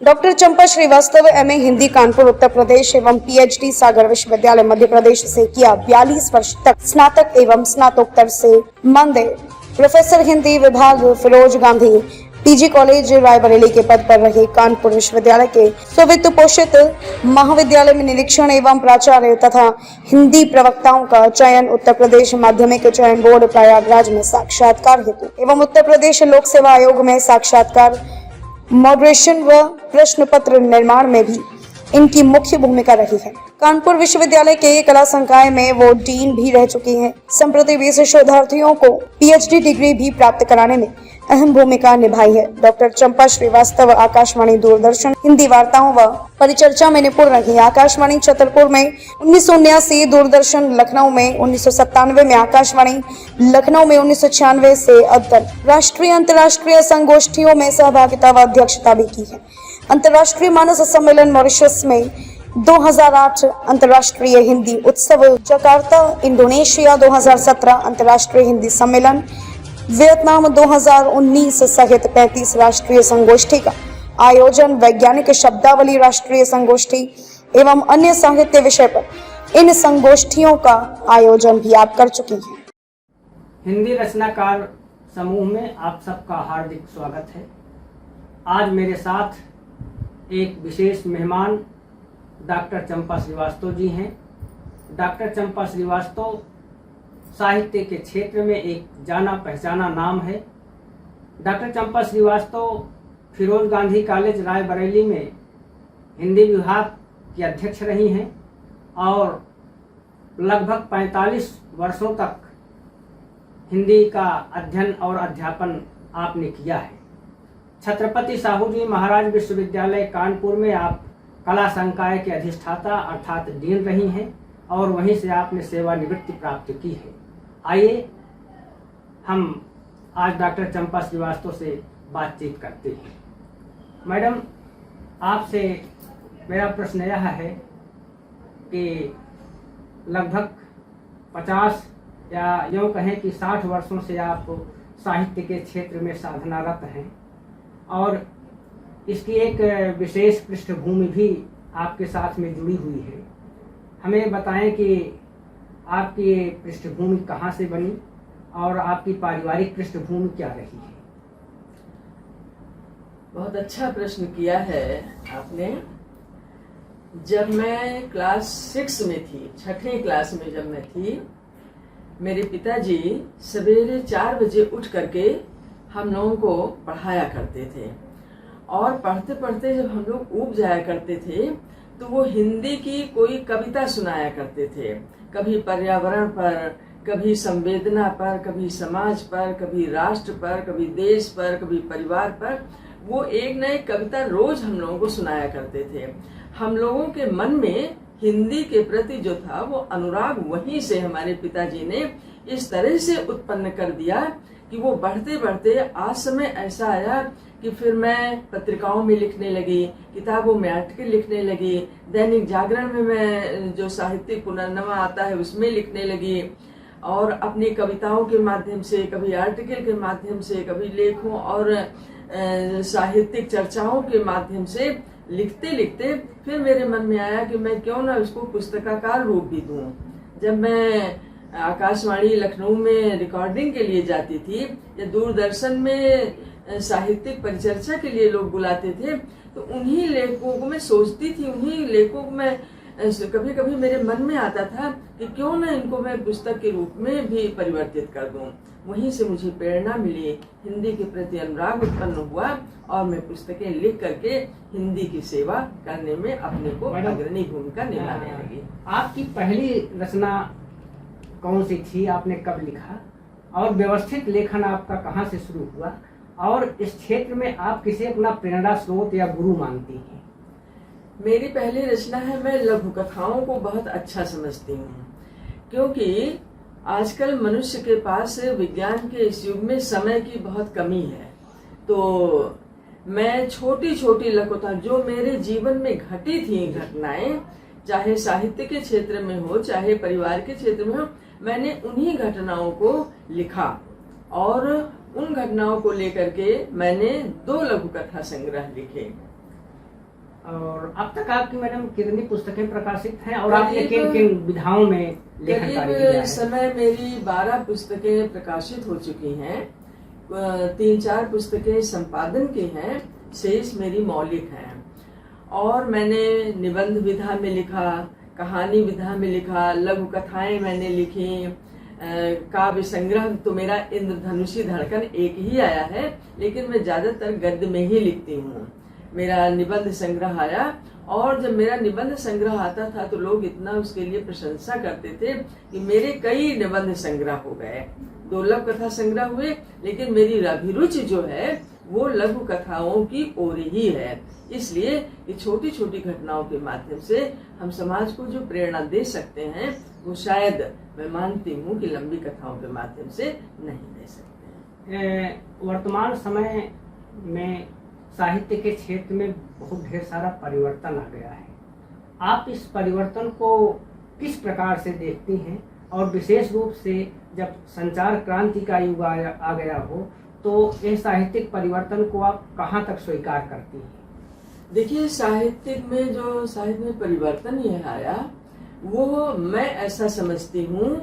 Doctor चंपा Srivastava MA Hindi Kanpur Uttar Pradesh एवं PhD सागर विश्वविद्यालय मध्य प्रदेश से किया। 42 वर्ष तक स्नातक एवं स्नातकोत्तर से मानदेय प्रोफेसर हिंदी विभाग फिरोज गांधी पीजी कॉलेज रायबरेली के पद पर रहे। कानपुर विश्वविद्यालय के सुवित्त पोषित महाविद्यालय में निरीक्षण एवं प्राचार्य तथा हिंदी प्रवक्ताओं का चयन उत्तर प्रदेश माध्यमिक चयन बोर्ड प्रयागराज में साक्षात्कार हेतु एवं उत्तर प्रदेश लोक सेवा आयोग में साक्षात्कार मॉडरेशन व प्रश्न पत्र निर्माण में भी इनकी मुख्य भूमिका रही है। कानपुर विश्वविद्यालय के कला संकाय में वो डीन भी रह चुकी हैं। संप्रति 20 शोधार्थियों को पीएचडी डिग्री भी प्राप्त कराने में अहम भूमिका निभाई है। डॉक्टर चंपा श्रीवास्तव आकाशवाणी दूरदर्शन हिंदी वार्ताओं व परिचर्चा में निपुण रही। आकाशवाणी छतरपुर में 1979, दूरदर्शन लखनऊ में 1997 में, आकाशवाणी लखनऊ में 1996 से राष्ट्रीय अंतर्राष्ट्रीय संगोष्ठियों में सहभागिता व अध्यक्षता भी की है। अंतर्राष्ट्रीय मानस सम्मेलन मॉरिशस में 2008, अंतर्राष्ट्रीय हिंदी उत्सव जकार्ता इंडोनेशिया 2017, अंतर्राष्ट्रीय हिंदी सम्मेलन वियतनाम 2019 सहित 35 राष्ट्रीय संगोष्ठी का आयोजन, वैज्ञानिक शब्दावली राष्ट्रीय संगोष्ठी एवं अन्य साहित्य विषय पर इन संगोष्ठियों का आयोजन भी आप कर चुकी हैं। हिंदी रचनाकार समूह में आप सबका हार्दिक स्वागत है। आज मेरे साथ एक विशेष मेहमान डॉक्टर चंपा श्रीवास्तव जी हैं। डॉक्टर चंपा श्रीवास्तव साहित्य के क्षेत्र में एक जाना पहचाना नाम है। डॉक्टर चंपा श्रीवास्तव फिरोज गांधी कॉलेज रायबरेली में हिंदी विभाग की अध्यक्ष रही हैं और लगभग 45 वर्षों तक हिंदी का अध्ययन और अध्यापन आपने किया है। छत्रपति साहू जी महाराज विश्वविद्यालय कानपुर में आप कला संकाय के अधिष्ठाता अर्थात डीन रही हैं और वहीं से आपने सेवानिवृत्ति प्राप्त की है। आइए हम आज डॉक्टर चंपा श्रीवास्तव से बातचीत करते हैं। मैडम, आपसे मेरा प्रश्न यह है कि लगभग 50 या यूँ कहें कि 60 वर्षों से आप साहित्य के क्षेत्र में साधनारत हैं और इसकी एक विशेष पृष्ठभूमि भी आपके साथ में जुड़ी हुई है। हमें बताएं कि आपकी ये पृष्ठभूमि कहाँ से बनी और आपकी पारिवारिक पृष्ठभूमि क्या रही है? बहुत अच्छा प्रश्न किया है आपने। जब मैं क्लास 6 में थी, 6वीं क्लास में जब मैं थी, मेरे पिताजी सवेरे 4 बजे उठ करके हम लोगों को पढ़ाया करते थे और पढ़ते पढ़ते जब हम लोग ऊब जाया करते थे तो वो हिंदी की कोई कविता सुनाया करते थे। कभी पर्यावरण पर, कभी संवेदना पर, कभी समाज पर, कभी राष्ट्र पर, कभी देश पर, कभी परिवार पर। वो एक न एक कविता रोज हम लोगों को सुनाया करते थे। हम लोगों के मन में हिंदी के प्रति जो था वो अनुराग वहीं से हमारे पिताजी ने इस तरह से उत्पन्न कर दिया कि वो बढ़ते बढ़ते आज समय ऐसा आया कि फिर मैं पत्रिकाओं में लिखने लगी, किताबों में आर्टिकल लिखने लगी, दैनिक जागरण में मैं जो साहित्यिक पुनर्नवा आता है उसमें लिखने लगी और अपनी कविताओं के माध्यम से, कभी आर्टिकल के माध्यम से, कभी लेखों और साहित्यिक चर्चाओं के माध्यम से लिखते लिखते फिर मेरे मन में आया कि मैं क्यों ना उसको पुस्तकाकार रूप भी दूं। जब मैं आकाशवाणी लखनऊ में रिकॉर्डिंग के लिए जाती थी या दूरदर्शन में साहित्यिक परिचर्चा के लिए लोग बुलाते थे तो उन्हीं लेखों को मैं सोचती थी, उन्हीं लेखों को मैं कभी कभी मेरे मन में आता था कि क्यों ना इनको मैं पुस्तक के रूप में भी परिवर्तित कर दूं। वहीं से मुझे प्रेरणा मिली, हिंदी के प्रति अनुराग उत्पन्न हुआ और मैं पुस्तकें लिख करके हिंदी की सेवा करने में अपने को अग्रणी भूमिका निभाने लगी। आपकी पहली रचना कौन सी थी? आपने कब लिखा और व्यवस्थित लेखन आपका कहाँ से शुरू हुआ और इस क्षेत्र में आप किसे अपना प्रेरणा स्रोत या गुरु मानती हैं? मेरी पहली रचना है, मैं लघु कथाओं को बहुत अच्छा समझती हूँ क्योंकि आजकल मनुष्य के पास विज्ञान के इस युग में समय की बहुत कमी है। तो मैं छोटी छोटी लघु कथा जो मेरे जीवन में घटी थी घटनाएं, चाहे साहित्य के क्षेत्र में हो चाहे परिवार के क्षेत्र में हो, मैंने उन्हीं घटनाओं को लिखा और उन घटनाओं को लेकर के मैंने 2 लघु कथा संग्रह लिखे। और अब तक आपकी मैडम कितनी पुस्तकें प्रकाशित हैं और आपने किन किन विधाओं में लेखन कार्य किया है? इस समय मेरी 12 पुस्तकें प्रकाशित हो चुकी हैं। 3-4 पुस्तकें संपादन की हैं, शेष मेरी मौलिक हैं। और मैंने निबंध विधा में लिखा, कहानी विधा में लिखा, लघु कथाएं मैंने लिखी, काव्य संग्रह तो मेरा इंद्रधनुषी धड़कन एक ही आया है, लेकिन मैं ज्यादातर गद्य में ही लिखती हूँ। मेरा निबंध संग्रह आया, और जब मेरा निबंध संग्रह आता था तो लोग इतना उसके लिए प्रशंसा करते थे कि मेरे कई निबंध संग्रह हो गए। दुर्लभ कथा संग्रह हुए, लेकिन मेरी अभिरुचि जो है वो लघु कथाओं की ओर ही है। इसलिए ये छोटी छोटी घटनाओं के माध्यम से हम समाज को जो प्रेरणा दे सकते हैं, वो शायद मैं मानती हूँ कि लंबी कथाओं के माध्यम से नहीं दे सकते। वर्तमान समय में साहित्य के क्षेत्र में बहुत ढेर सारा परिवर्तन आ गया है। आप इस परिवर्तन को किस प्रकार से देखती हैं, और विशेष रूप से जब संचार क्रांति का युग आ गया हो तो यह साहित्यिक परिवर्तन को आप कहाँ तक स्वीकार करती हैं? देखिए, साहित्य में परिवर्तन यह आया, वो मैं ऐसा समझती हूँ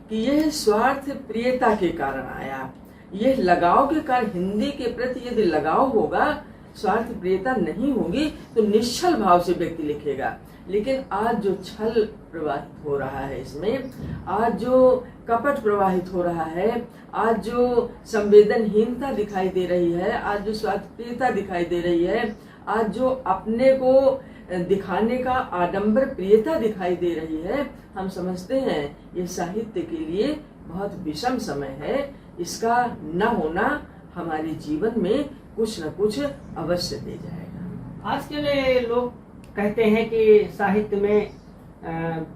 कि यह स्वार्थ प्रियता के कारण आया। यह लगाव के कारण, हिंदी के प्रति यदि लगाव होगा, स्वार्थ प्रियता नहीं होगी तो निश्चल भाव से व्यक्ति लिखेगा। लेकिन आज जो छल प्रवाहित हो रहा है इसमें, आज जो कपट प्रवाहित हो रहा है, आज जो संवेदनहीनता दिखाई दे रही है, आज जो स्वार्थ प्रियता दिखाई दे रही है, आज जो अपने को दिखाने का आडंबर प्रियता दिखाई दे रही है, हम समझते हैं ये साहित्य के लिए बहुत विषम समय है। इसका न होना हमारे जीवन में कुछ न कुछ अवश्य दे जाएगा। आज के लोग कहते हैं कि साहित्य में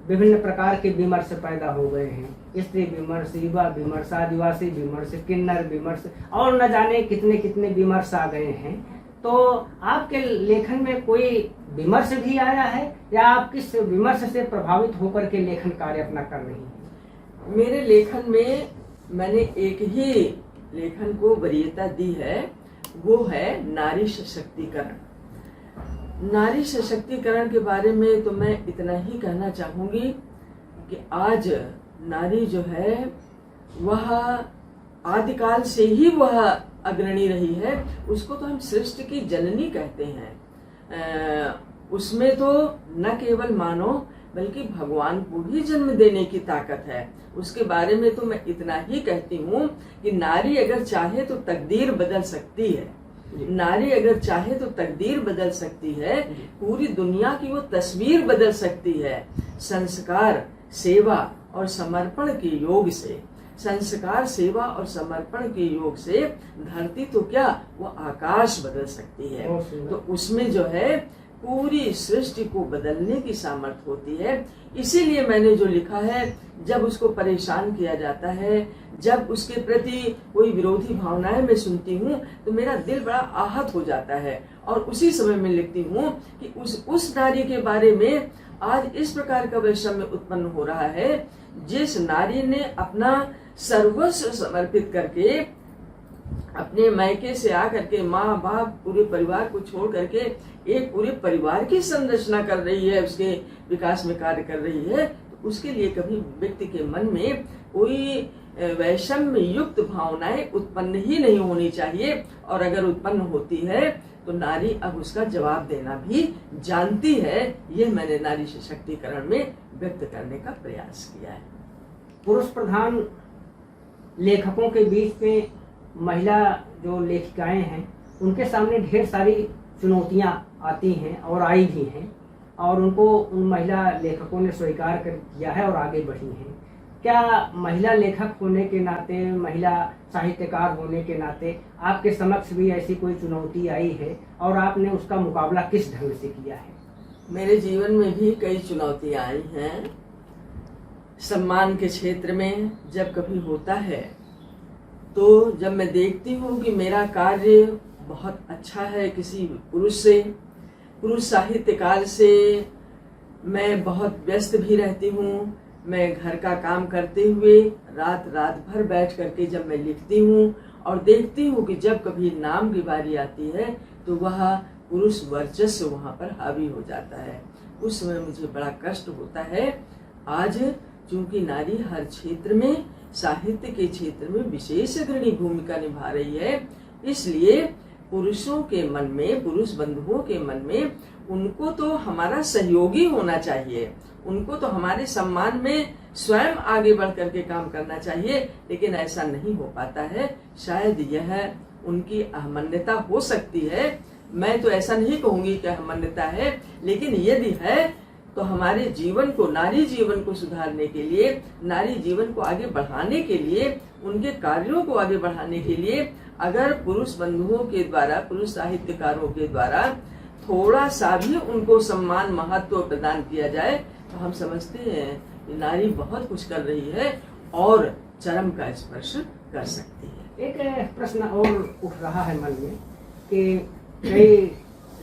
विभिन्न प्रकार के विमर्श पैदा हो गए हैं। स्त्री विमर्श, युवा विमर्श, आदिवासी विमर्श, किन्नर विमर्श, और न जाने कितने कितने विमर्श आ गए हैं। तो आपके लेखन में कोई विमर्श भी आया है, या आप किस विमर्श से प्रभावित होकर के लेखन कार्य अपना कर रही हैं? मेरे लेखन में मैंने एक ही लेखन को वरीयता दी है, वो है नारी सशक्तिकरण। नारी सशक्तिकरण के बारे में तो मैं इतना ही कहना चाहूंगी कि आज नारी जो है वह आदिकाल से ही वह अग्रणी रही है। उसको तो हम सृष्टि की जननी कहते हैं। उसमें तो न केवल मानव बल्कि भगवान को भी जन्म देने की ताकत है। उसके बारे में तो मैं इतना ही कहती हूँ कि नारी अगर चाहे तो तकदीर बदल सकती है। नारी अगर चाहे तो तकदीर बदल सकती है, पूरी दुनिया की वो तस्वीर बदल सकती है। संस्कार, सेवा और समर्पण के योग से, संस्कार, सेवा और समर्पण के योग से धरती तो क्या, वो आकाश बदल सकती है। तो उसमें जो है पूरी सृष्टि को बदलने की सामर्थ्य होती है। इसीलिए मैंने जो लिखा है, जब उसको परेशान किया जाता है, जब उसके प्रति कोई विरोधी भावनाएं मैं सुनती हूँ, तो मेरा दिल बड़ा आहत हो जाता है। और उसी समय में लिखती हूँ कि उस नारी के बारे में आज इस प्रकार का वैषम्य उत्पन्न हो रहा है, जिस नारी ने अपना सर्वस्व समर्पित करके, अपने मायके से आकर के माँ बाप पूरे परिवार को छोड़ करके एक पूरे परिवार की संरचना कर रही है, उसके विकास में कार्य कर रही है, तो उसके लिए कभी व्यक्ति के मन में कोई वैषम्य युक्त भावनाएं उत्पन्न ही नहीं होनी चाहिए। और अगर उत्पन्न होती है तो नारी अब उसका जवाब देना भी जानती है। यह मैंने नारी सशक्तिकरण में व्यक्त करने का प्रयास किया है। पुरुष प्रधान लेखकों के बीच में महिला जो लेखिकाएं हैं, उनके सामने ढेर सारी चुनौतियां आती हैं और आई भी हैं, और उनको उन महिला लेखकों ने स्वीकार कर किया है और आगे बढ़ी हैं। क्या महिला लेखक होने के नाते, महिला साहित्यकार होने के नाते आपके समक्ष भी ऐसी कोई चुनौती आई है, और आपने उसका मुकाबला किस ढंग से किया है? मेरे जीवन में भी कई चुनौतियां आई हैं। सम्मान के क्षेत्र में जब कभी होता है, तो जब मैं देखती हूँ कि मेरा कार्य बहुत अच्छा है किसी पुरुष साहित्यकार से मैं बहुत व्यस्त भी रहती हूँ। मैं घर का काम करते हुए रात भर बैठ करके जब मैं लिखती हूँ और देखती हूँ कि जब कभी नाम की बारी आती है तो वह पुरुष वर्चस्व वहाँ पर हावी हो जाता है। उस समय मुझे बड़ा कष्ट होता है। आज चूंकि नारी हर क्षेत्र में, साहित्य के क्षेत्र में विशेष अग्रणी भूमिका निभा रही है, इसलिए पुरुषों के मन में, पुरुष बंधुओं के मन में उनको तो हमारा सहयोगी होना चाहिए, उनको तो हमारे सम्मान में स्वयं आगे बढ़ करके काम करना चाहिए, लेकिन ऐसा नहीं हो पाता है। शायद यह उनकी अहमन्यता हो सकती है। मैं तो ऐसा नहीं कहूंगी कि अहमन्यता है, लेकिन यदि है तो हमारे जीवन को, नारी जीवन को सुधारने के लिए, नारी जीवन को आगे बढ़ाने के लिए, उनके कार्यों को आगे बढ़ाने के लिए अगर पुरुष बंधुओं के द्वारा, पुरुष साहित्यकारों के द्वारा थोड़ा सा भी उनको सम्मान, महत्व प्रदान किया जाए तो हम समझते हैं कि नारी बहुत कुछ कर रही है और चरम का स्पर्श कर सकती है। एक प्रश्न और उठ रहा है मन में कि कई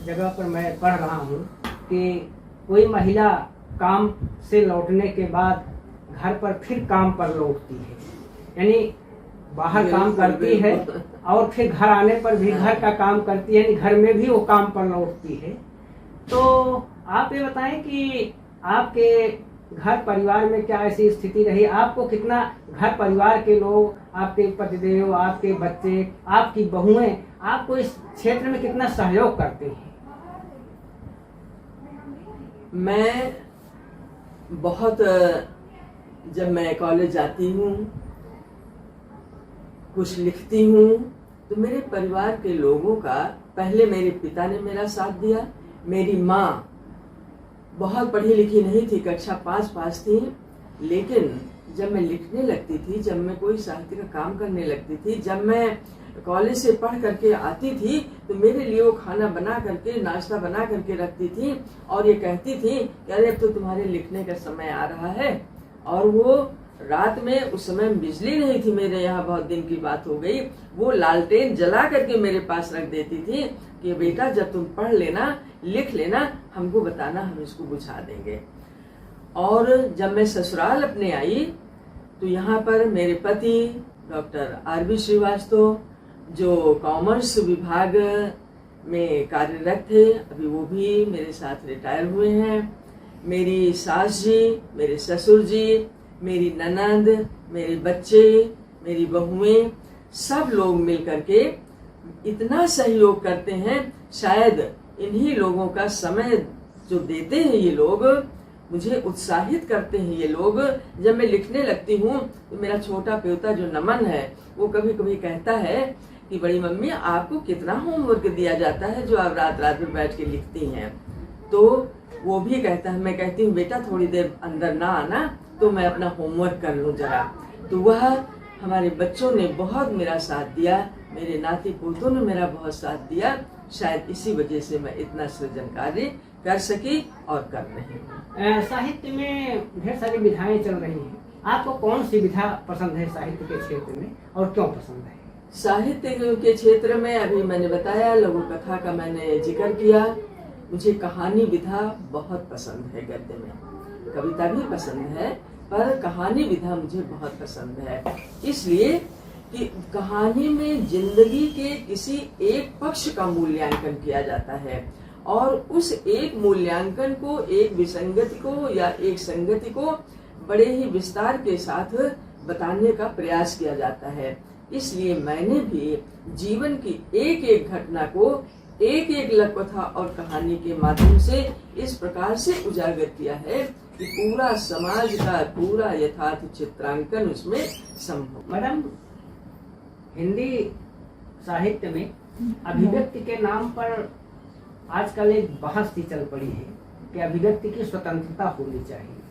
जगह पर मैं पढ़ रहा हूँ कि कोई महिला काम से लौटने के बाद घर पर फिर काम पर लौटती है, यानी बाहर काम करती है और फिर घर आने पर भी घर का काम करती है, यानी घर में भी वो काम पर लौटती है। तो आप ये बताएं कि आपके घर परिवार में क्या ऐसी स्थिति रही? आपको कितना घर परिवार के लोग, आपके पतिदेव, आपके बच्चे, आपकी बहुएं आपको इस क्षेत्र में कितना सहयोग करते हैं? मैं बहुत, जब मैं कॉलेज जाती हूँ, कुछ लिखती हूँ, तो मेरे परिवार के लोगों का, पहले मेरे पिता ने मेरा साथ दिया। मेरी माँ बहुत पढ़ी लिखी नहीं थी, कक्षा 5 पास थी, लेकिन जब मैं लिखने लगती थी, जब मैं कोई साहित्य का काम करने लगती थी, जब मैं कॉलेज से पढ़ करके आती थी, तो मेरे लिए वो खाना बना करके, नाश्ता बना करके रखती थी और ये कहती थी कि अरे अब तो तुम्हारे लिखने का समय आ रहा है। और वो रात में, उस समय बिजली नहीं थी मेरे यहाँ, बहुत दिन की बात हो गई, वो लालटेन जला करके मेरे पास रख देती थी कि बेटा जब तुम पढ़ लेना, लिख लेना, हमको बताना, हम इसको बुझा देंगे। और जब मैं ससुराल अपने आई तो यहाँ पर मेरे पति डॉक्टर आर.बी. श्रीवास्तव, जो कॉमर्स विभाग में कार्यरत थे, अभी वो भी मेरे साथ रिटायर हुए हैं। मेरी सास जी, मेरे ससुर जी, मेरी ननद, मेरे बच्चे, मेरी बहुएं, सब लोग मिल करके इतना सहयोग करते हैं। शायद इन्हीं लोगों का समय जो देते हैं ये लोग, मुझे उत्साहित करते हैं ये लोग। जब मैं लिखने लगती हूँ तो मेरा छोटा पोता जो नमन है, वो कभी कभी कहता है कि बड़ी मम्मी आपको कितना होमवर्क दिया जाता है जो आप रात रात में बैठ के लिखती हैं। तो वो भी कहता है, मैं कहती हूँ बेटा थोड़ी देर अंदर ना आना तो मैं अपना होमवर्क कर लूँ जरा। तो वह हमारे बच्चों ने बहुत मेरा साथ दिया, मेरे नाती पोतों ने मेरा बहुत साथ दिया। शायद इसी वजह से मैं इतना सृजन कार्य कर सकी और कर रही हूँ। साहित्य में ढेर सारी विधाएं चल रही हैं, आपको कौन सी विधा पसंद है साहित्य के क्षेत्र में और क्यों पसंद है? साहित्य के क्षेत्र में अभी मैंने बताया, लघु कथा का मैंने जिक्र किया। मुझे कहानी विधा बहुत पसंद है, गद्य में कविता भी पसंद है, पर कहानी विधा मुझे बहुत पसंद है। इसलिए कि कहानी में जिंदगी के किसी एक पक्ष का मूल्यांकन किया जाता है और उस एक मूल्यांकन को, एक विसंगति को या एक संगति को बड़े ही विस्तार के साथ बताने का प्रयास किया जाता है। इसलिए मैंने भी जीवन की एक एक घटना को एक एक लघुकथा और कहानी के माध्यम से इस प्रकार से उजागर किया है कि पूरा समाज का पूरा यथार्थ चित्रांकन उसमें संभव। मैडम, हिंदी साहित्य में अभिव्यक्ति के नाम पर आजकल एक बहस सी चल पड़ी है कि अभिव्यक्ति की स्वतंत्रता होनी चाहिए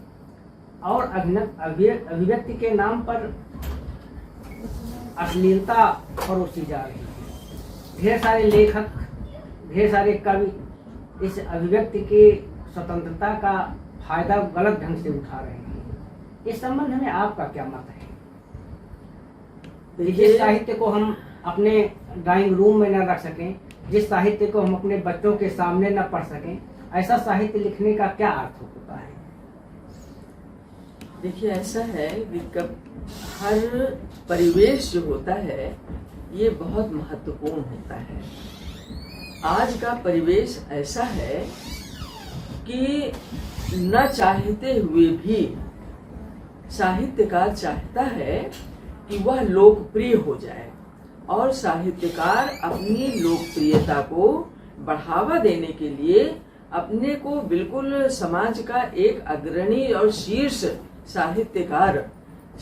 और अभिव्यक्ति के नाम पर अश्लीलता परोसी जा रही है। ढेर सारे लेखक, ढेर सारे कवि इस अभिव्यक्ति की स्वतंत्रता का फायदा गलत ढंग से उठा रहे हैं। इस संबंध में आपका क्या मत है? जिस साहित्य को हम अपने ड्राइंग रूम में न रख सकें, जिस साहित्य को हम अपने बच्चों के सामने न पढ़ सकें, ऐसा साहित्य लिखने का क्या अर्थ होता है? देखिए, ऐसा है कि हर परिवेश जो होता है ये बहुत महत्वपूर्ण होता है। आज का परिवेश ऐसा है कि न चाहते हुए भी साहित्यकार चाहता है कि वह लोकप्रिय हो जाए, और साहित्यकार अपनी लोकप्रियता को बढ़ावा देने के लिए अपने को बिल्कुल समाज का एक अग्रणी और शीर्ष साहित्यकार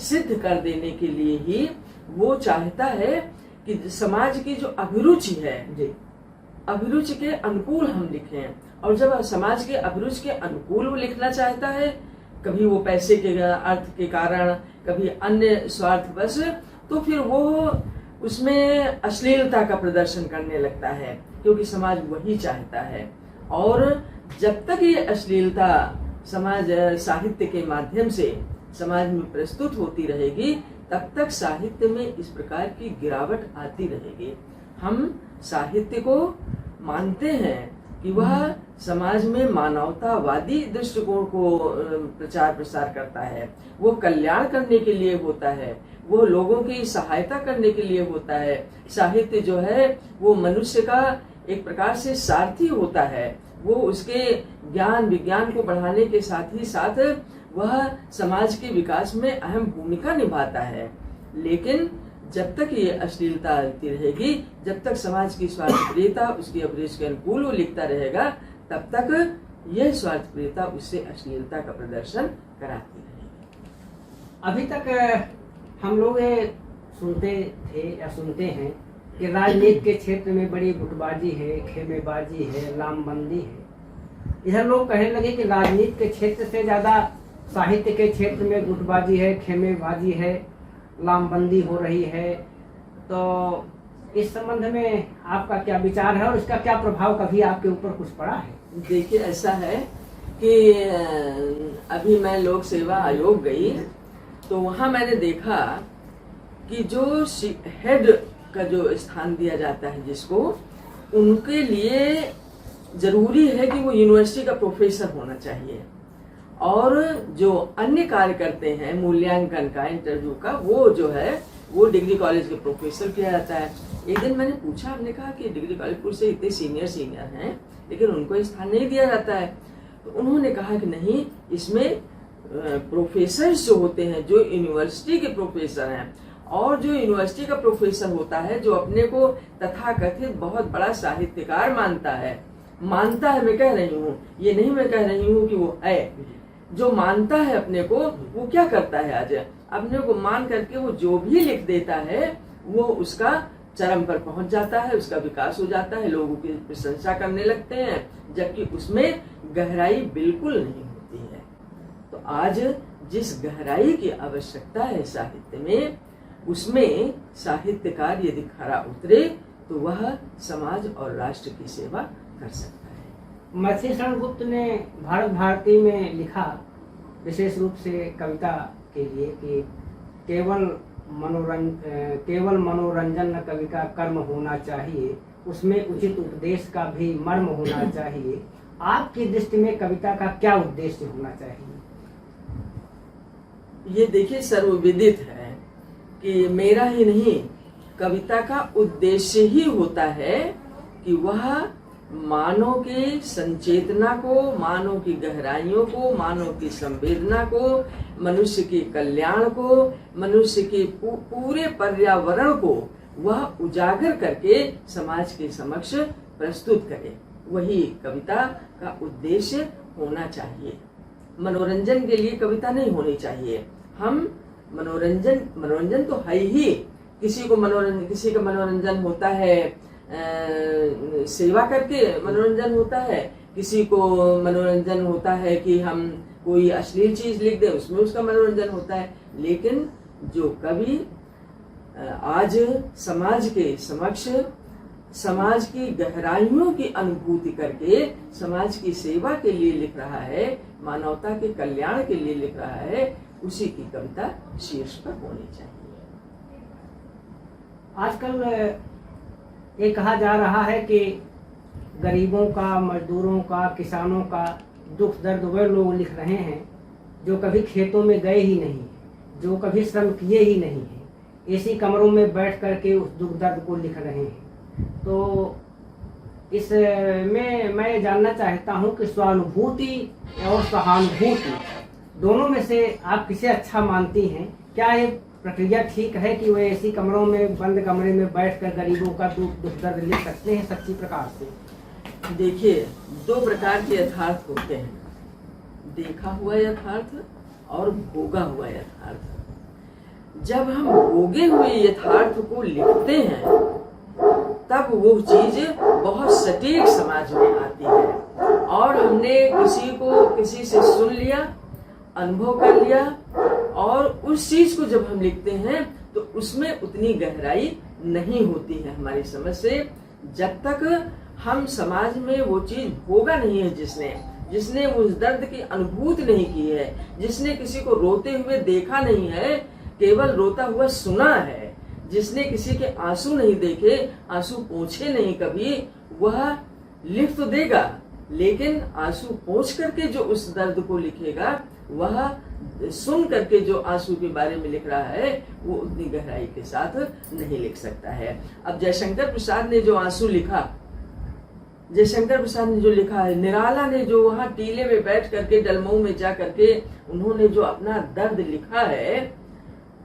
सिद्ध कर देने के लिए ही वो चाहता है कि समाज की जो अभिरुचि है, अभिरुचि के अनुकूल हम लिखें। और जब समाज के अभिरुचि के अनुकूल वो लिखना चाहता है, कभी वो पैसे के अर्थ के कारण, कभी अन्य स्वार्थवश, तो फिर वो उसमें अश्लीलता का प्रदर्शन करने लगता है, क्योंकि समाज वही चाहता है। और जब तक ये अश्लीलता समाज साहित्य के माध्यम से समाज में प्रस्तुत होती रहेगी, तब तक साहित्य में इस प्रकार की गिरावट आती रहेगी। हम साहित्य को मानते हैं कि वह समाज में मानवतावादी दृष्टिकोण को प्रचार प्रसार करता है, वो कल्याण करने के लिए होता है, वो लोगों की सहायता करने के लिए होता है। साहित्य जो है वो मनुष्य का एक प्रकार से सारथी होता है, वो उसके ज्ञान विज्ञान को बढ़ाने के साथ ही साथ वह समाज के विकास में अहम भूमिका निभाता है। लेकिन जब तक ये अश्लीलता आती रहेगी, जब तक समाज की स्वार्थप्रियता उसकी अभिरुचि के अनुकूल वो लिखता रहेगा, तब तक यह स्वार्थप्रियता उससे अश्लीलता का प्रदर्शन कराती रहेगी। अभी तक हम लोग ये सुनते थे या सुनते हैं कि राजनीति के क्षेत्र में बड़ी गुटबाजी है, खेमेबाजी है, लामबंदी है। इधर लोग कहने लगे कि राजनीति के क्षेत्र से ज्यादा साहित्य के क्षेत्र में गुटबाजी है, खेमेबाजी है, लामबंदी हो रही है। तो इस संबंध में आपका क्या विचार है और इसका क्या प्रभाव कभी आपके ऊपर कुछ पड़ा है? देखिए, ऐसा है कि अभी मैं लोक सेवा आयोग गई, तो वहां मैंने देखा कि जो हेड का जो स्थान दिया जाता है जिसको, उनके लिए जरूरी है कि वो यूनिवर्सिटी का प्रोफेसर होना चाहिए, और जो अन्य कार्य करते हैं मूल्यांकन का, इंटरव्यू का, वो जो है वो डिग्री कॉलेज के प्रोफेसर किया जाता है। एक दिन मैंने पूछा, हमने कहा कि डिग्री कॉलेज से इतने सीनियर हैं लेकिन उनको स्थान नहीं दिया जाता है। तो उन्होंने कहा कि नहीं, इसमें प्रोफेसर्स जो होते हैं, जो यूनिवर्सिटी के प्रोफेसर हैं, और जो यूनिवर्सिटी का प्रोफेसर होता है जो अपने को तथाकथित बहुत बड़ा साहित्यकार मानता है, मैं कह रही हूँ, ये नहीं मैं कह रही हूँ कि वो है, जो मानता है अपने को, वो क्या करता है, आज अपने को मान करके वो जो भी लिख देता है वो उसका चरम पर पहुंच जाता है, उसका विकास हो जाता है, लोगों की प्रशंसा करने लगते हैं, जबकि उसमें गहराई बिल्कुल नहीं होती है। तो आज जिस गहराई की आवश्यकता है साहित्य में, उसमें साहित्यकार यदि खरा उतरे तो वह समाज और राष्ट्र की सेवा कर सकता है। मत्स्य शरण गुप्त ने भारत भारती में लिखा, विशेष रूप से कविता के लिए, कि केवल मनोरंजन न कवि का कर्म होना चाहिए, उसमें उचित उपदेश का भी मर्म होना चाहिए। आपकी दृष्टि में कविता का क्या उद्देश्य होना चाहिए? ये देखिए, सर्वविदित है कि मेरा ही नहीं, कविता का उद्देश्य ही होता है कि वह मानव के संचेतना को, मानव की गहराइयों को, मानव की संवेदना को, मनुष्य के कल्याण को, मनुष्य के पूरे पर्यावरण को वह उजागर करके समाज के समक्ष प्रस्तुत करे। वही कविता का उद्देश्य होना चाहिए। मनोरंजन के लिए कविता नहीं होनी चाहिए। हम मनोरंजन तो है ही, किसी का मनोरंजन होता है सेवा करके, मनोरंजन होता है, किसी को मनोरंजन होता है कि हम कोई अश्लील चीज लिख दे, उसमें उसका मनोरंजन होता है। लेकिन जो कवि आज समाज के समक्ष समाज की गहराइयों की अनुभूति करके समाज की सेवा के लिए लिख रहा है, मानवता के कल्याण के लिए लिख रहा है, उसी की कविता शीर्ष पर होनी चाहिए। आजकल ये कहा जा रहा है कि गरीबों का, मजदूरों का, किसानों का दुख दर्द वे लोग लिख रहे हैं जो कभी खेतों में गए ही नहीं, जो कभी श्रम किए ही नहीं है, एसी कमरों में बैठ करके उस दुख दर्द को लिख रहे हैं। तो इसमें मैं ये जानना चाहता हूँ कि स्वानुभूति और सहानुभूति दोनों में से आप किसे अच्छा मानती हैं? क्या ये प्रक्रिया ठीक है कि वे ऐसी कमरों में, बंद कमरे में बैठकर गरीबों का दुख दर्द लिख सकते हैं सच्ची प्रकार से? देखिए, दो प्रकार के यथार्थ होते हैं, देखा हुआ यथार्थ और भोगा हुआ यथार्थ। जब हम भोगे हुए यथार्थ को लिखते हैं तब वो चीज बहुत सटीक समाज में आती है, और हमने किसी से सुन लिया, अनुभव कर लिया, और उस चीज को जब हम लिखते हैं तो उसमें उतनी गहराई नहीं होती है हमारी समझ से, जब तक हम समाज में वो चीज भोगा नहीं है, जिसने उस दर्द की अनुभूति नहीं की है, जिसने किसी को रोते हुए देखा नहीं है, केवल रोता हुआ सुना है, जिसने किसी के आंसू नहीं देखे, आंसू पोंछे नहीं कभी, वह लिख तो देगा, लेकिन आंसू पोंछ करके जो उस दर्द को लिखेगा, वह सुन करके जो आंसू के बारे में लिख रहा है, वो उतनी गहराई के साथ नहीं लिख सकता है। अब जयशंकर प्रसाद ने जो आंसू लिखा, जयशंकर प्रसाद ने जो लिखा है, निराला ने जो वहां टीले में बैठ करके, डलमऊ में जा करके उन्होंने जो अपना दर्द लिखा है,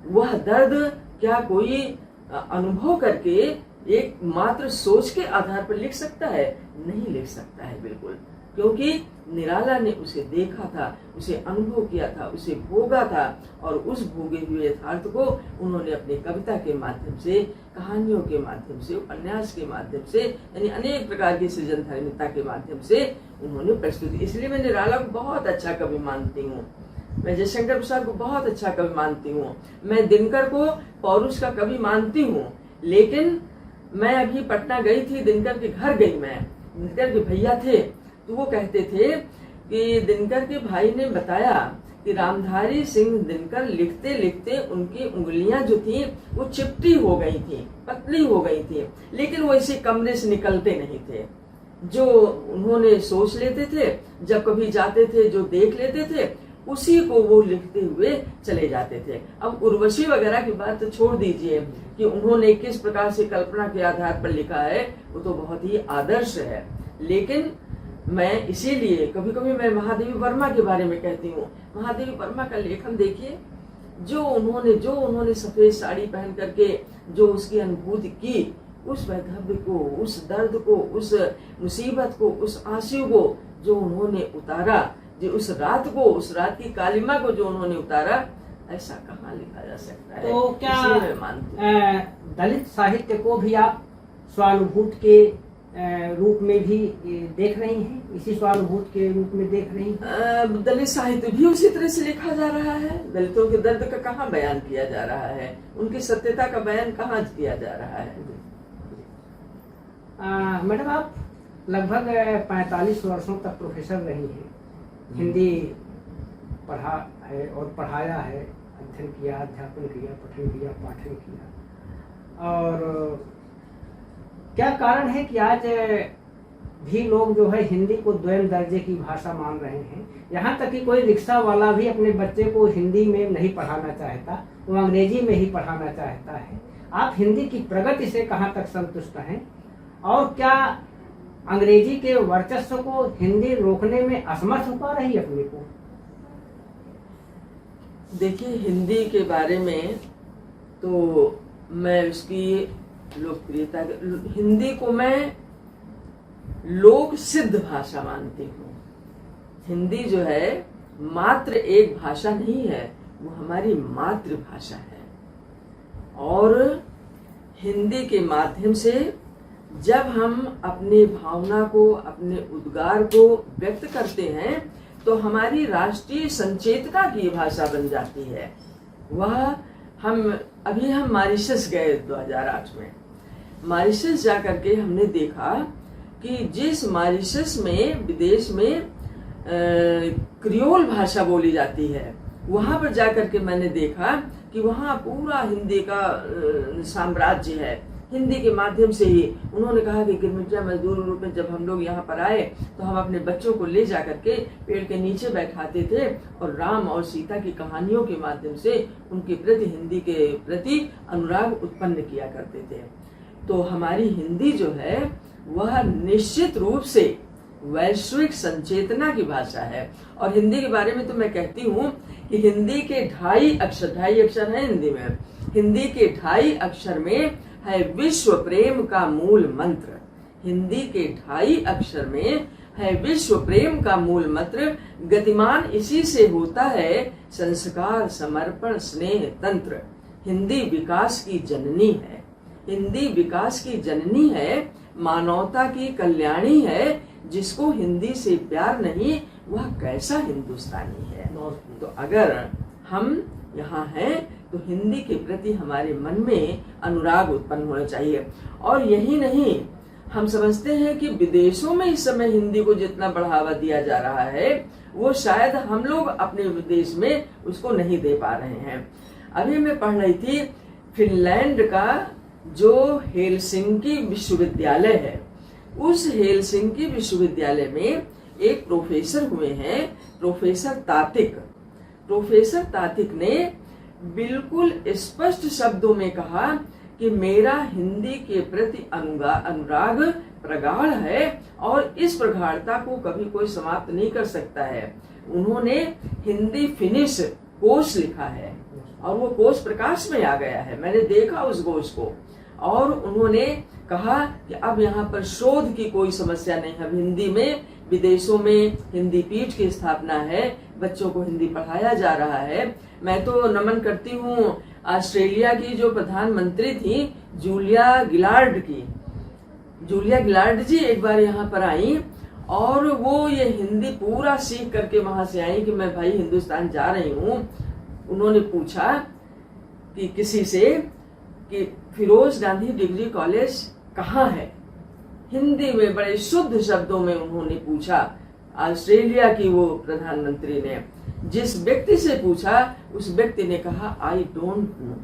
वह दर्द क्या कोई अनुभव करके एक मात्र सोच के आधार पर लिख सकता है? नहीं लिख सकता है बिल्कुल, क्योंकि निराला ने उसे देखा था, उसे अनुभव किया था, उसे भोगा था, और उस भोगे हुए यथार्थ को उन्होंने अपनी कविता के माध्यम से, कहानियों के माध्यम से, उपन्यास के माध्यम से, यानी अनेक प्रकार की सृजनधर्मिता के माध्यम से उन्होंने प्रस्तुत। इसलिए मैं निराला को बहुत अच्छा कवि मानती हूँ, मैं जयशंकर प्रसाद को बहुत अच्छा कवि मानती हूँ, मैं दिनकर को पौरुष का कवि मानती हूँ। लेकिन मैं अभी पटना गई थी, दिनकर के घर गई मैं, दिनकर के भैया थे, तो वो कहते थे कि दिनकर के भाई ने बताया कि रामधारी सिंह दिनकर लिखते लिखते उनकी उंगलियां जो थी वो चिपटी हो गई थी, पतली हो गई थी, लेकिन वो इसी कमरे से निकलते नहीं थे। जो उन्होंने सोच लेते थे, जब कभी जाते थे, जो देख लेते थे, उसी को वो लिखते हुए चले जाते थे। अब उर्वशी वगैरह की बात तो छोड़ दीजिए कि उन्होंने किस प्रकार से कल्पना के आधार पर लिखा है, वो तो बहुत ही आदर्श है। लेकिन मैं इसीलिए कभी कभी मैं महादेवी वर्मा के बारे में कहती हूँ। महादेवी वर्मा का लेखन देखिए, जो उन्होंने सफेद साड़ी पहन करके जो उसकी अनुभूति की, उस वैधव्य को, उस दर्द को, उस मुसीबत को, उस आंसू को जो उन्होंने उतारा, जो उस रात की कालिमा को जो उन्होंने उतारा, ऐसा कहाँ लिखा जा सकता है? तो क्या दलित साहित्य को भी आप स्वानुभूति के रूप में भी देख रही हैं, इसी स्वानुभूति के रूप में देख रही हैं? दलित साहित्य भी उसी तरह से लिखा जा रहा है। दलितों के दर्द का कहाँ बयान किया जा रहा है, उनकी सत्यता का बयान कहाँ किया जा रहा है? मैडम, आप लगभग 45 वर्षों तक प्रोफेसर रही हैं, हिंदी पढ़ा है और पढ़ाया है, अध्ययन किया, अध्यापन किया, पठन किया, पाठन किया। और क्या कारण है कि आज भी लोग जो है हिंदी को द्वैम दर्जे की भाषा मान रहे हैं? यहाँ तक कि कोई रिक्शा वाला भी अपने बच्चे को हिंदी में नहीं पढ़ाना चाहता, वो अंग्रेजी में ही पढ़ाना चाहता है। आप हिंदी की प्रगति से कहाँ तक संतुष्ट हैं, और क्या अंग्रेजी के वर्चस्व को हिंदी रोकने में असमर्थ हो पा रही है अपने को? देखिए, हिंदी के बारे में तो मैं उसकी लोकप्रियता, हिंदी को मैं लोक सिद्ध भाषा मानती हूँ। हिंदी जो है मात्र एक भाषा नहीं है, वो हमारी मातृभाषा है। और हिंदी के माध्यम से जब हम अपनी भावना को, अपने उद्गार को व्यक्त करते हैं, तो हमारी राष्ट्रीय संचेतना की भाषा बन जाती है। वह हम मॉरिशस गए 2008 में। मॉरिशस जा करके हमने देखा कि जिस मॉरिशस में, विदेश में क्रियोल भाषा बोली जाती है, वहां पर जा करके मैंने देखा कि वहां पूरा हिंदी का साम्राज्य है। हिंदी के माध्यम से ही उन्होंने कहा कि गिरमिटिया मजदूर रूप में जब हम लोग यहाँ पर आए तो हम अपने बच्चों को ले जा करके पेड़ के नीचे बैठाते थे और राम और सीता की कहानियों के माध्यम से उनके प्रति, हिंदी के प्रति अनुराग उत्पन्न किया करते थे। तो हमारी हिंदी जो है वह निश्चित रूप से वैश्विक संचेतना की भाषा है। और हिंदी के बारे में तो मैं कहती हूँ कि हिंदी के ढाई अक्षर है हिंदी में, हिंदी के 2.5 अक्षर में है विश्व प्रेम का मूल मंत्र। हिंदी के 2.5 अक्षर में है विश्व प्रेम का मूल मंत्र। गतिमान इसी से होता है संस्कार, समर्पण, स्नेह तंत्र। हिंदी विकास की जननी है, हिंदी विकास की जननी है, मानवता की कल्याणी है। जिसको हिंदी से प्यार नहीं वह कैसा हिंदुस्तानी है। तो अगर हम यहाँ हैं तो हिंदी के प्रति हमारे मन में अनुराग उत्पन्न होना चाहिए। और यही नहीं, हम समझते हैं कि विदेशों में इस समय हिंदी को जितना बढ़ावा दिया जा रहा है वो शायद हम लोग अपने देश में उसको नहीं दे पा रहे हैं। अभी मैं पढ़ रही थी फिनलैंड का जो हेलसिंकी विश्वविद्यालय है, उस हेलसिंकी विश्वविद्यालय में एक प्रोफेसर हुए हैं, प्रोफेसर तातिक। प्रोफेसर तातिक ने बिल्कुल स्पष्ट शब्दों में कहा कि मेरा हिंदी के प्रति अनुराग प्रगाढ़ है और इस प्रगाढ़ता को कभी कोई समाप्त नहीं कर सकता है। उन्होंने हिंदी फिनिश कोश लिखा है और वो कोश प्रकाश में आ गया है, मैंने देखा उस कोश को। और उन्होंने कहा कि अब यहाँ पर शोध की कोई समस्या नहीं है। हिंदी में विदेशों में हिंदी पीठ की स्थापना है, बच्चों को हिंदी पढ़ाया जा रहा है। मैं तो नमन करती हूँ ऑस्ट्रेलिया की जो प्रधानमंत्री थी जूलिया गिलार्ड की। जूलिया गिलार्ड जी एक बार यहाँ पर आई और वो ये हिंदी पूरा सीख करके वहां से आई कि मैं भाई हिंदुस्तान जा रही हूँ। उन्होंने पूछा कि किसी से कि फिरोज गांधी डिग्री कॉलेज कहाँ है, हिंदी में बड़े शुद्ध शब्दों में उन्होंने पूछा। ऑस्ट्रेलिया की वो प्रधानमंत्री ने जिस व्यक्ति से पूछा उस व्यक्ति ने कहा आई डोंट नो,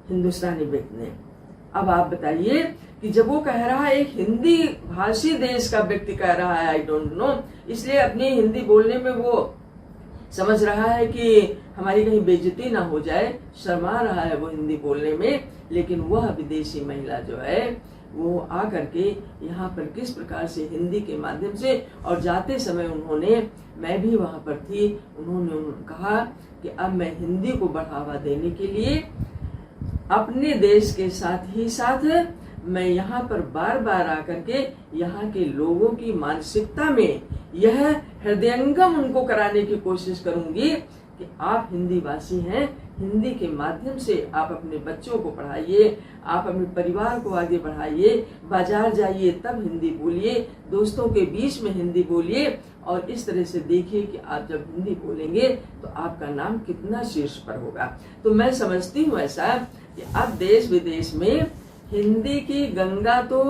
हिंदुस्तानी व्यक्ति ने। अब आप बताइए कि जब वो कह रहा है, एक हिंदी भाषी देश का व्यक्ति कह रहा है आई डोंट नो, इसलिए अपनी हिंदी बोलने में वो समझ रहा है कि हमारी कहीं बेइज्जती ना हो जाए, शर्मा रहा है वो हिंदी बोलने में। लेकिन वह विदेशी महिला जो है वो आ करके यहाँ पर किस प्रकार से हिंदी के माध्यम से, और जाते समय उन्होंने, मैं भी वहाँ पर थी, उन्होंने कहा कि अब मैं हिंदी को बढ़ावा देने के लिए अपने देश के साथ ही साथ मैं यहाँ पर बार बार आकर के यहाँ के लोगों की मानसिकता में यह हृदयंगम उनको कराने की कोशिश करूंगी कि आप हिंदी भाषी हैं, हिंदी के माध्यम से आप अपने बच्चों को पढ़ाइए, आप अपने परिवार को आगे बढ़ाइए, बाजार जाइए तब हिंदी बोलिए, दोस्तों के बीच में हिंदी बोलिए, और इस तरह से देखिए कि आप जब हिंदी बोलेंगे तो आपका नाम कितना शीर्ष पर होगा। तो मैं समझती हूँ ऐसा कि अब देश विदेश में हिंदी की गंगा तो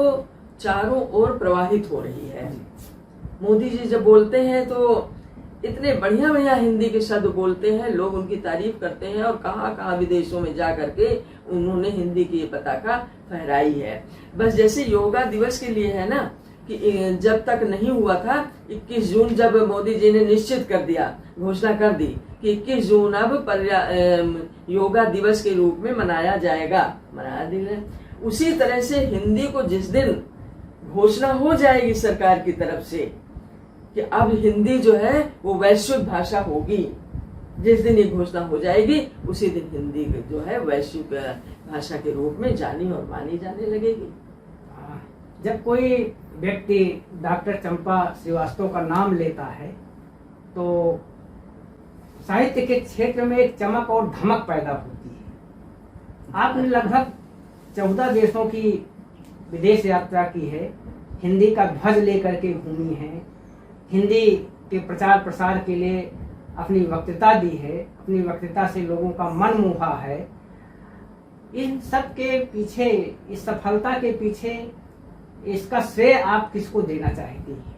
चारों ओर प्रवाहित हो रही है। मोदी जी जब बोलते हैं तो इतने बढ़िया बढ़िया हिंदी के शब्द बोलते हैं, लोग उनकी तारीफ करते हैं, और कहाँ कहाँ विदेशों में जा करके उन्होंने हिंदी की पताका फहराई है। बस जैसे योगा दिवस के लिए है ना, कि जब तक नहीं हुआ था 21 जून जब मोदी जी ने निश्चित कर दिया, घोषणा कर दी कि 21 जून अब योगा दिवस के रूप में मनाया जाएगा, मनाया दिया। उसी तरह से हिंदी को जिस दिन घोषणा हो जाएगी सरकार की तरफ से कि अब हिंदी जो है वो वैश्विक भाषा होगी, जिस दिन ये घोषणा हो जाएगी उसी दिन हिंदी जो है वैश्विक भाषा के रूप में जानी और मानी जाने लगेगी। जब कोई व्यक्ति डॉक्टर चंपा श्रीवास्तव का नाम लेता है तो साहित्य के क्षेत्र में एक चमक और धमक पैदा होती है। आपने लगभग 14 देशों की विदेश यात्रा की है, हिंदी का ध्वज लेकर के घूमी है, हिंदी के प्रचार प्रसार के लिए अपनी वक्तृता दी है, अपनी वक्तृता से लोगों का मन मोहा है। इन सब के पीछे, इस सफलता के पीछे इसका श्रेय आप किसको देना चाहती हैं?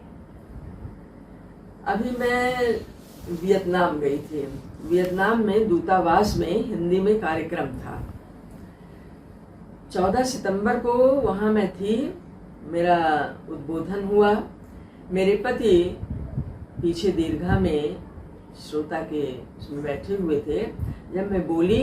अभी मैं वियतनाम गई थी। वियतनाम में दूतावास में हिंदी में कार्यक्रम था। 14 सितंबर को वहां मैं थी, मेरा उद्बोधन हुआ। मेरे पति पीछे दीर्घा में श्रोता के उसमें बैठे हुए थे। जब मैं बोली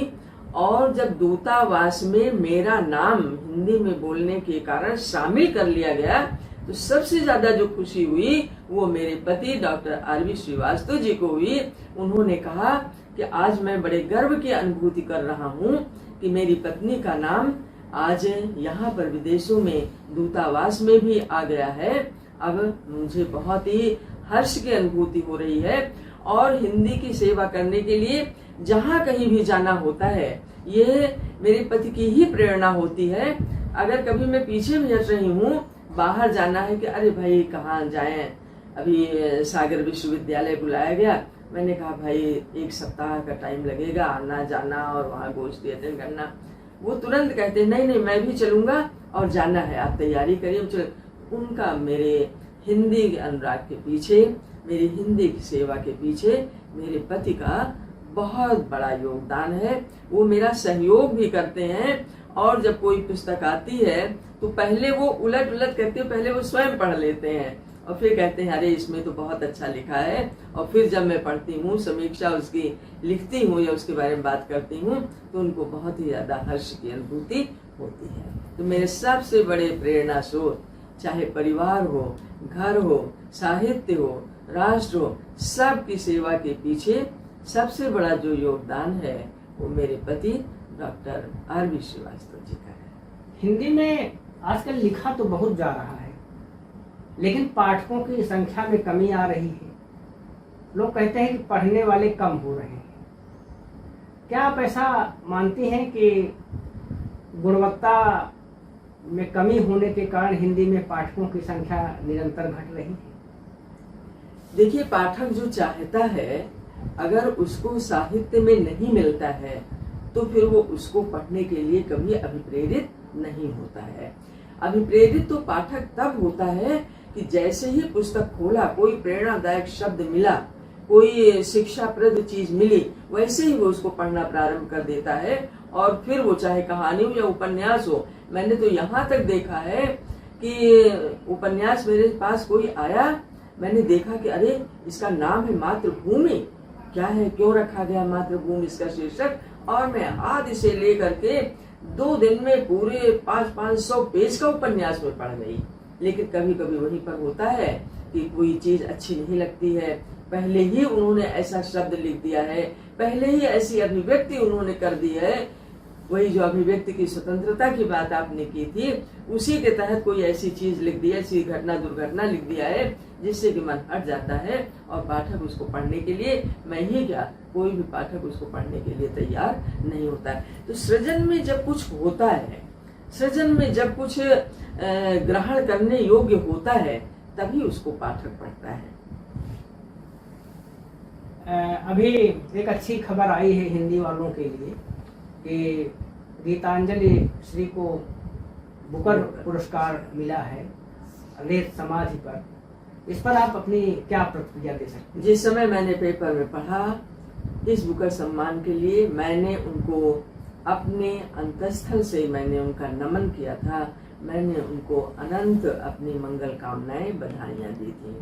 और जब दूतावास में मेरा नाम हिंदी में बोलने के कारण शामिल कर लिया गया तो सबसे ज्यादा जो खुशी हुई वो मेरे पति डॉक्टर आर.वी. श्रीवास्तव जी को हुई। उन्होंने कहा कि आज मैं बड़े गर्व की अनुभूति कर रहा हूँ कि मेरी पत्नी का नाम आज यहाँ पर विदेशों में दूतावास में भी आ गया है। अब मुझे बहुत ही हर्ष की अनुभूति हो रही है और हिंदी की सेवा करने के लिए जहाँ कहीं भी जाना होता है ये मेरे पति की ही प्रेरणा होती है। अगर कभी मैं पीछे भी हट रही हूँ, बाहर जाना है कि अरे भाई कहाँ जाएं, अभी सागर विश्वविद्यालय बुलाया गया, मैंने कहा भाई 1 सप्ताह का टाइम लगेगा आना जाना और वहाँ गोष्ठी अटेंड करना। वो तुरंत कहते नहीं नहीं मैं भी चलूंगा और जाना है, आप तैयारी करिए चलो। उनका मेरे हिंदी के अनुराग के पीछे, मेरी हिंदी की सेवा के पीछे मेरे पति का बहुत बड़ा योगदान है। वो मेरा सहयोग भी करते हैं और जब कोई पुस्तक आती है तो पहले वो उलट करते हैं, पहले वो स्वयं पढ़ लेते हैं और फिर कहते हैं अरे इसमें तो बहुत अच्छा लिखा है। और फिर जब मैं पढ़ती हूँ, समीक्षा उसकी लिखती हूँ या उसके बारे में बात करती हूँ तो उनको बहुत ही ज्यादा हर्ष की अनुभूति होती है। तो मेरे सबसे बड़े प्रेरणा स्रोत, चाहे परिवार हो, घर हो, साहित्य हो, राष्ट्र हो, सबकी सेवा के पीछे सबसे बड़ा जो योगदान है वो मेरे पति डॉक्टर आर.वी. श्रीवास्तव जी का है। हिंदी में आजकल लिखा तो बहुत जा रहा है, लेकिन पाठकों की संख्या में कमी आ रही है। लोग कहते हैं कि पढ़ने वाले कम हो रहे हैं। क्या आप ऐसा मानती हैं कि गुणवत्ता में कमी होने के कारण हिंदी में पाठकों की संख्या निरंतर घट रही है? देखिए, पाठक जो चाहता है अगर उसको साहित्य में नहीं मिलता है तो फिर वो उसको पढ़ने के लिए कभी अभिप्रेरित नहीं होता है। अभिप्रेरित तो पाठक तब होता है कि जैसे ही पुस्तक खोला, कोई प्रेरणादायक शब्द मिला, कोई शिक्षाप्रद चीज मिली, वैसे ही वो उसको पढ़ना प्रारंभ कर देता है। और फिर वो चाहे कहानी हो या उपन्यास हो। मैंने तो यहाँ तक देखा है कि उपन्यास मेरे पास कोई आया, मैंने देखा कि अरे इसका नाम है मातृभूमि, क्या है, क्यों रखा गया मातृभूमि इसका शीर्षक, और मैं आदि से लेकर के 2 दिन में पूरे 500 पेज का उपन्यास में पढ़ गई। लेकिन कभी कभी वहीं पर होता है कि कोई चीज अच्छी नहीं लगती है, पहले ही उन्होंने ऐसा शब्द लिख दिया है, पहले ही ऐसी अभिव्यक्ति उन्होंने कर दी है। वही जो अभिव्यक्ति की स्वतंत्रता की बात आपने की थी, उसी के तहत कोई ऐसी चीज लिख दी है, ऐसी घटना दुर्घटना लिख दिया है जिससे कि मन हट जाता है और पाठक उसको पढ़ने के लिए, मैं ही क्या, कोई भी पाठक उसको पढ़ने के लिए तैयार नहीं होता है। तो सृजन में जब कुछ होता है, सृजन में जब कुछ ग्रहण करने योग्य होता है, तभी उसको पाठक पढ़ता है। अभी एक अच्छी खबर आई है हिंदी वालों के लिए कि गीतांजलि श्री को बुकर पुरस्कार मिला है अंग्रेज समाज पर। इस पर आप अपनी क्या प्रतिक्रिया दे सकते हैं? जिस समय मैंने पेपर में पढ़ा इस बुकर सम्मान के लिए, मैंने उनको अपने अंतस्थल से मैंने उनका नमन किया था। मैंने उनको अनंत अपनी मंगल कामनाएं, बधाइयां दी थी।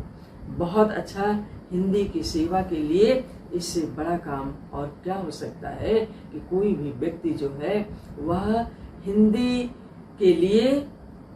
बहुत अच्छा, हिंदी की सेवा के लिए इससे बड़ा काम और क्या हो सकता है कि कोई भी व्यक्ति जो है वह हिंदी के लिए,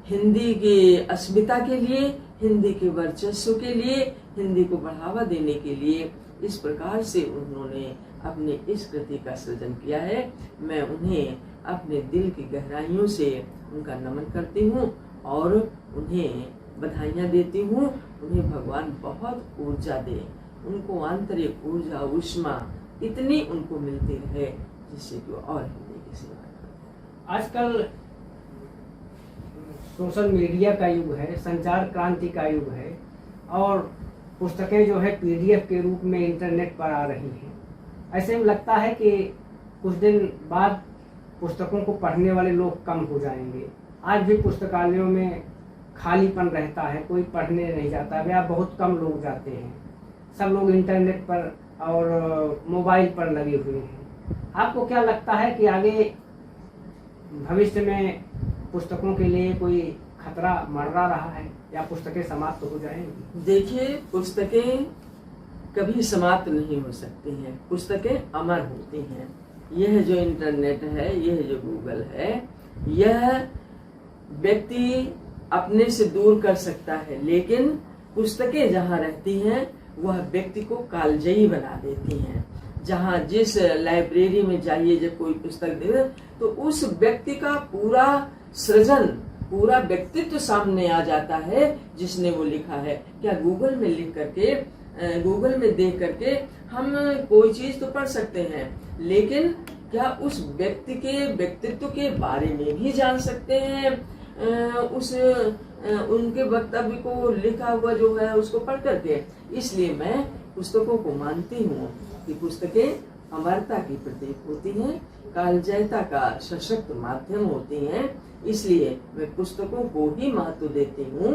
हिंदी की अस्मिता के लिए, हिंदी के वर्चस्व के लिए, हिंदी को बढ़ावा देने के लिए इस प्रकार से उन्होंने अपने इस कृति का सृजन किया है। मैं उन्हें अपने दिल की गहराइयों से उनका नमन करती हूँ और उन्हें बधाइयाँ देती हूँ। उन्हें भगवान बहुत ऊर्जा दे, उनको आंतरिक ऊर्जा, ऊष्मा इतनी उनको मिलती रहे जिससे कि और हिंदी की सेवा करें। आजकल सोशल मीडिया का युग है, संचार क्रांति का युग है और पुस्तकें जो है पीडीएफ के रूप में इंटरनेट पर आ रही हैं। ऐसे में लगता है कि कुछ दिन बाद पुस्तकों को पढ़ने वाले लोग कम हो जाएंगे। आज भी पुस्तकालयों में खालीपन रहता है, कोई पढ़ने नहीं जाता है या बहुत कम लोग जाते हैं। सब लोग इंटरनेट पर और मोबाइल पर लगे हुए हैं। आपको क्या लगता है कि आगे भविष्य में पुस्तकों के लिए कोई खतरा मंडरा रहा है या पुस्तकें समाप्त हो जाएंगी? देखिए, पुस्तकें कभी समाप्त नहीं हो सकती हैं, पुस्तकें अमर होती हैं। यह जो इंटरनेट है, यह जो गूगल है, यह व्यक्ति अपने से दूर कर सकता है, लेकिन पुस्तकें जहाँ रहती हैं वह व्यक्ति को कालजयी बना देती हैं। जहाँ जिस लाइब्रेरी में जाइए, जब कोई पुस्तक दे तो उस व्यक्ति का पूरा सृजन, पूरा व्यक्तित्व सामने आ जाता है जिसने वो लिखा है। क्या गूगल में लिख करके, गूगल में देख करके हम कोई चीज तो पढ़ सकते हैं, लेकिन क्या उस व्यक्ति के व्यक्तित्व के बारे में भी जान सकते हैं? उनके वक्तव्य को लिखा हुआ जो है उसको पढ़ करके। इसलिए मैं पुस्तकों को मानती हूँ कि पुस्तकें अमरता की प्रतीक होती हैं, कालजयता का सशक्त माध्यम होती हैं। इसलिए मैं पुस्तकों को ही महत्व देती हूँ।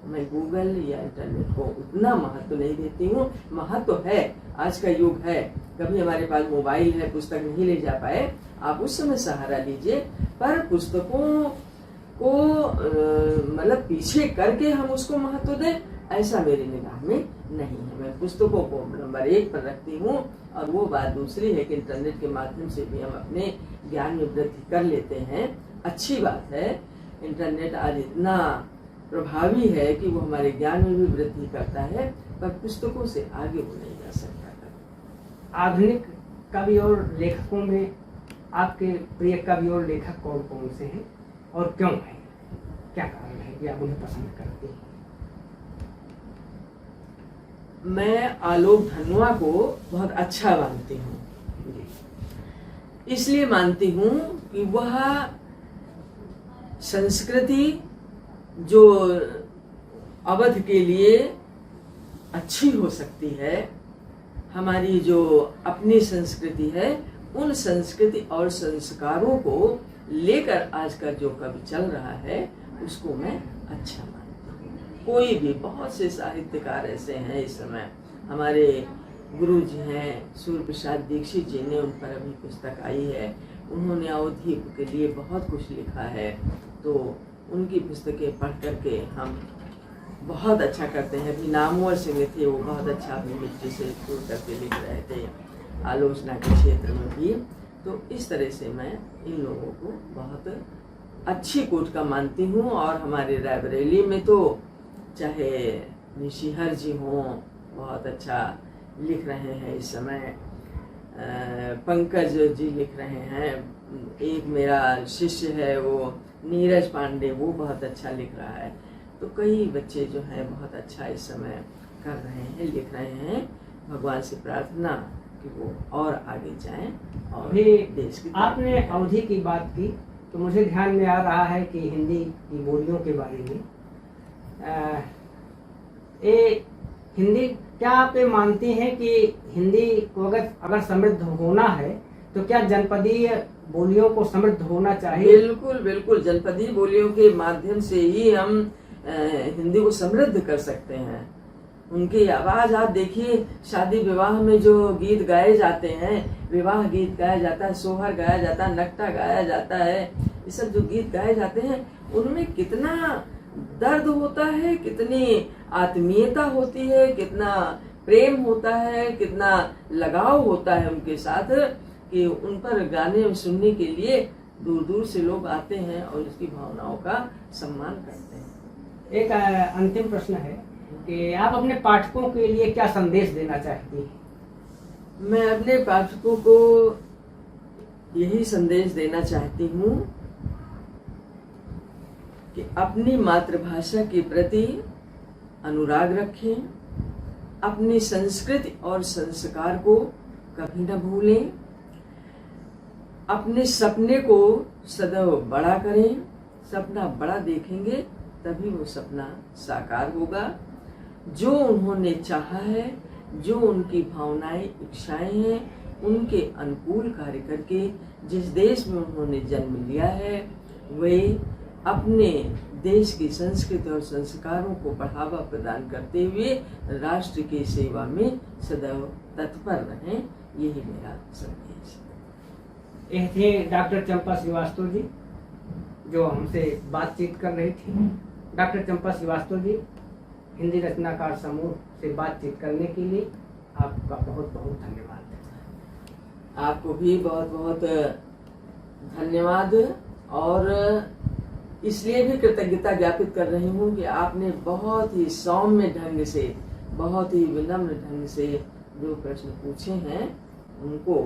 मैं गूगल या इंटरनेट को उतना महत्व नहीं देती हूँ। महत्व है, आज का युग है, कभी हमारे पास मोबाइल है, पुस्तक नहीं ले जा पाए, आप उस समय सहारा लीजिए, पर पुस्तकों को मतलब पीछे करके हम उसको महत्व दें, ऐसा मेरी निगाह में नहीं है। मैं पुस्तकों को नंबर 1 पर रखती हूँ। और वो बात दूसरी है कि इंटरनेट के माध्यम से भी हम अपने ज्ञान में वृद्धि कर लेते हैं, अच्छी बात है। इंटरनेट आज इतना प्रभावी है कि वो हमारे ज्ञान में भी वृद्धि करता है, पर पुस्तकों से आगे वो नहीं जा सकता। आधुनिक कवि और लेखकों में आपके प्रिय कवि और लेखक कौन कौन से हैं और क्यों हैं? क्या कारण है कि आप उन्हें पसंद करते हैं? मैं आलोक धनुआ को बहुत अच्छा मानती हूँ। इसलिए मानती हूँ कि वह संस्कृति जो अवध के लिए अच्छी हो सकती है, हमारी जो अपनी संस्कृति है, उन संस्कृति और संस्कारों को लेकर आज का जो कवि चल रहा है उसको मैं अच्छा मानती हूँ। कोई भी, बहुत से साहित्यकार ऐसे हैं इस समय, हमारे गुरु जी हैं सूर्य प्रसाद दीक्षित जी ने, उन पर अभी पुस्तक आई है, उन्होंने अवधि के लिए बहुत कुछ लिखा है, तो उनकी पुस्तकें पढ़ करके हम बहुत अच्छा करते हैं। अभी नामवर सिंह थे, वो बहुत अच्छा अपनी मिट्टी से छोड़ करके लिख रहे थे आलोचना के क्षेत्र में भी। तो इस तरह से मैं इन लोगों को बहुत अच्छी कोट का मानती हूँ। और हमारे रायबरेली में तो चाहे निशिहर जी हों, बहुत अच्छा लिख रहे हैं इस समय, पंकज जी लिख रहे हैं, एक मेरा शिष्य है वो नीरज पांडे, वो बहुत अच्छा लिख रहा है। तो कई बच्चे जो हैं बहुत अच्छा इस समय कर रहे हैं, लिख रहे हैं। भगवान से प्रार्थना कि वो और आगे जाएं और देश की। आपने अवधि की बात की तो मुझे ध्यान में आ रहा है कि हिंदी की बोलियों के बारे में, हिंदी, क्या आप ये मानती हैं कि हिंदी को अगर समृद्ध होना है तो क्या जनपदीय बोलियों को समृद्ध होना चाहिए? बिल्कुल बिल्कुल, जनपदीय बोलियों के माध्यम से ही हम हिंदी को समृद्ध कर सकते हैं। उनकी आवाज आप देखिए, शादी विवाह में जो गीत गाए जाते हैं, विवाह गीत गाया जाता है, सोहर गाया जाता है, नकटा गाया जाता है, ये सब जो गीत गाए जाते हैं उनमें कितना दर्द होता है, कितनी आत्मीयता होती है, कितना प्रेम होता है, कितना लगाव होता है उनके साथ, कि उन पर गाने सुनने के लिए दूर दूर से लोग आते हैं और उसकी भावनाओं का सम्मान करते हैं। एक अंतिम प्रश्न है कि आप अपने पाठकों के लिए क्या संदेश देना चाहती हैं? मैं अपने पाठकों को यही संदेश देना चाहती हूँ कि अपनी मातृभाषा के प्रति अनुराग रखें, अपनी संस्कृति और संस्कार को कभी न भूलें, अपने सपने को सदैव बड़ा करें। सपना बड़ा देखेंगे तभी वो सपना साकार होगा। जो उन्होंने चाहा है, जो उनकी भावनाएं, इच्छाएं हैं, उनके अनुकूल कार्य करके जिस देश में उन्होंने जन्म लिया है, वे अपने देश की संस्कृति और संस्कारों को बढ़ावा प्रदान करते हुए राष्ट्र की सेवा में सदैव तत्पर रहें। यही मेरा संदेश है। यह थे डॉक्टर चंपा श्रीवास्तव जी जो हमसे बातचीत कर रही थी। डॉक्टर चंपा श्रीवास्तव जी, हिंदी रचनाकार समूह से बातचीत करने के लिए आपका बहुत बहुत धन्यवाद। आपको भी बहुत बहुत धन्यवाद और इसलिए भी कृतज्ञता ज्ञापित कर रही हूँ कि आपने बहुत ही सौम्य ढंग से, बहुत ही विनम्र ढंग से जो प्रश्न पूछे हैं उनको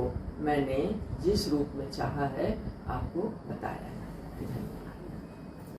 मैंने जिस रूप में चाहा है आपको बताया है।